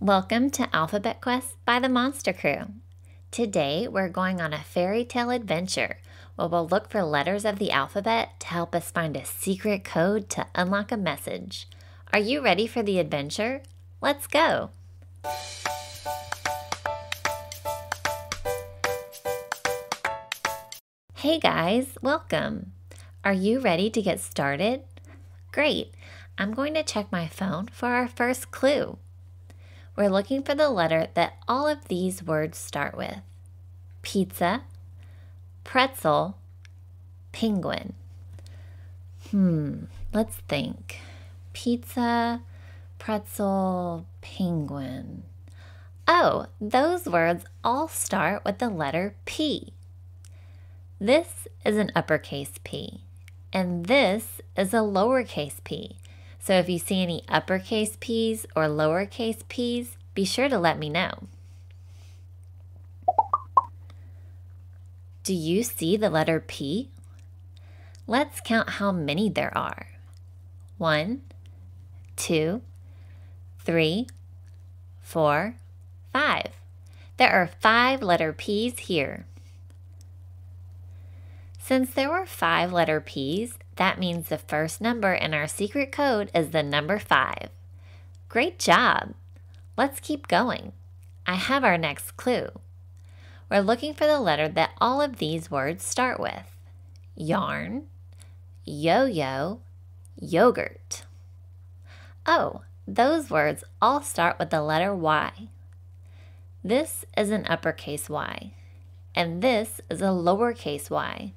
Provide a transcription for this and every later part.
Welcome to Alphabet Quest by the Monster Crew. Today we're going on a fairy tale adventure where we'll look for letters of the alphabet to help us find a secret code to unlock a message. Are you ready for the adventure? Let's go! Hey guys, welcome! Are you ready to get started? Great! I'm going to check my phone for our first clue. We're looking for the letter that all of these words start with. Pizza, pretzel, penguin. Let's think. Pizza, pretzel, penguin. Oh, those words all start with the letter P. This is an uppercase P, and this is a lowercase p. So if you see any uppercase P's or lowercase p's, be sure to let me know. Do you see the letter P? Let's count how many there are. 1, 2, 3, 4, 5. There are 5 letter P's here. Since there were 5 letter P's, that means the first number in our secret code is the number 5. Great job! Let's keep going. I have our next clue. We're looking for the letter that all of these words start with. Yarn, yo-yo, yogurt. Oh, those words all start with the letter Y. This is an uppercase Y, and this is a lowercase y.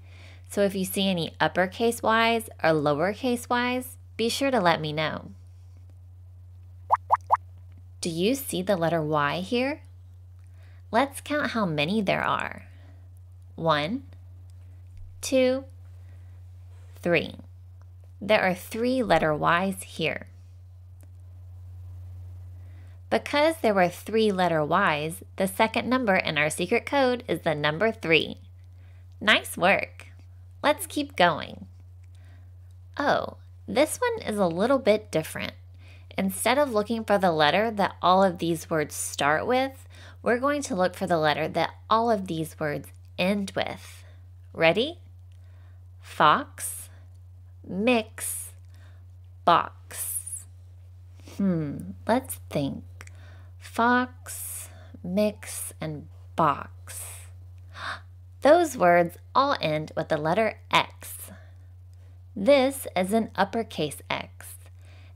So if you see any uppercase Y's or lowercase y's, be sure to let me know. Do you see the letter Y here? Let's count how many there are. 1, 2, 3. There are 3 letter Y's here. Because there were 3 letter Y's, the second number in our secret code is the number 3. Nice work! Let's keep going. Oh, this one is a little bit different. Instead of looking for the letter that all of these words start with, we're going to look for the letter that all of these words end with. Ready? Fox, mix, box. Let's think. Fox, mix, and box. Those words all end with the letter X. This is an uppercase X,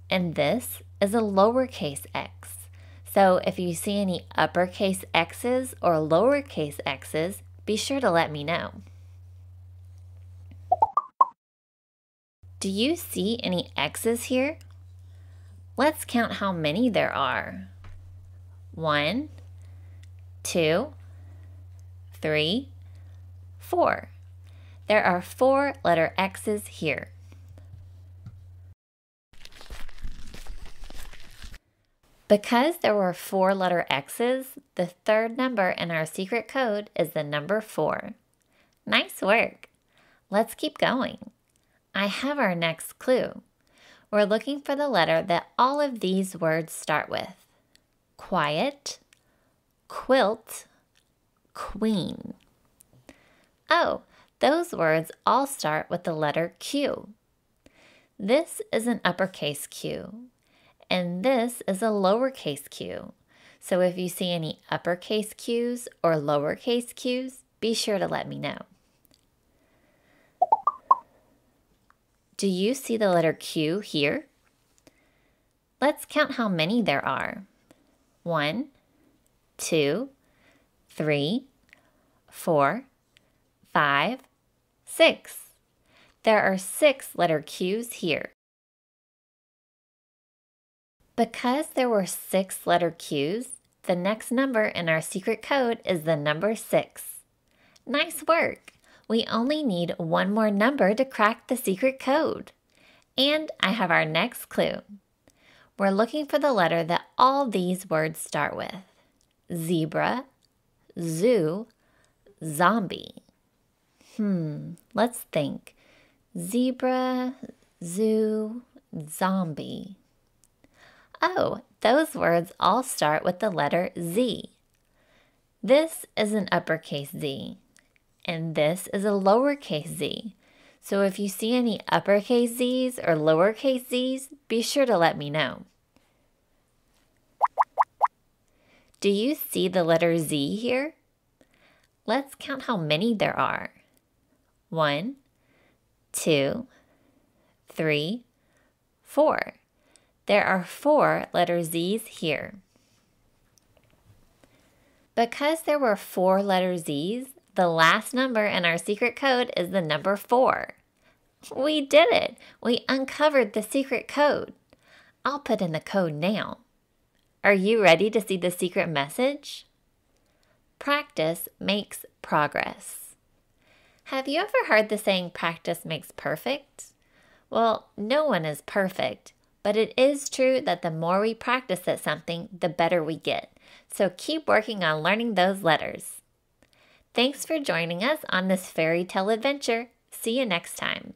and this is a lowercase x. So if you see any uppercase X's or lowercase x's, be sure to let me know. Do you see any X's here? Let's count how many there are. 1, 2, 3, 4. There are 4 letter X's here. Because there were 4 letter X's, the third number in our secret code is the number 4. Nice work! Let's keep going. I have our next clue. We're looking for the letter that all of these words start with. Quiet, quilt, queen. Oh, those words all start with the letter Q. This is an uppercase Q, and this is a lowercase q. So if you see any uppercase Q's or lowercase q's, be sure to let me know. Do you see the letter Q here? Let's count how many there are. 1, 2, 3, 4, 5, 6. There are 6 letter Q's here. Because there were 6 letter Q's, the next number in our secret code is the number 6. Nice work! We only need one more number to crack the secret code. And I have our next clue. We're looking for the letter that all these words start with. Zebra, zoo, zombie. Let's think. Zebra, zoo, zombie. Oh, those words all start with the letter Z. This is an uppercase Z, and this is a lowercase z. So if you see any uppercase Z's or lowercase z's, be sure to let me know. Do you see the letter Z here? Let's count how many there are. 1, 2, 3, 4. There are 4 letter Z's here. Because there were 4 letter Z's, the last number in our secret code is the number 4. We did it! We uncovered the secret code. I'll put in the code now. Are you ready to see the secret message? Practice makes progress. Have you ever heard the saying, practice makes perfect? Well, no one is perfect, but it is true that the more we practice at something, the better we get. So keep working on learning those letters. Thanks for joining us on this fairy tale adventure. See you next time.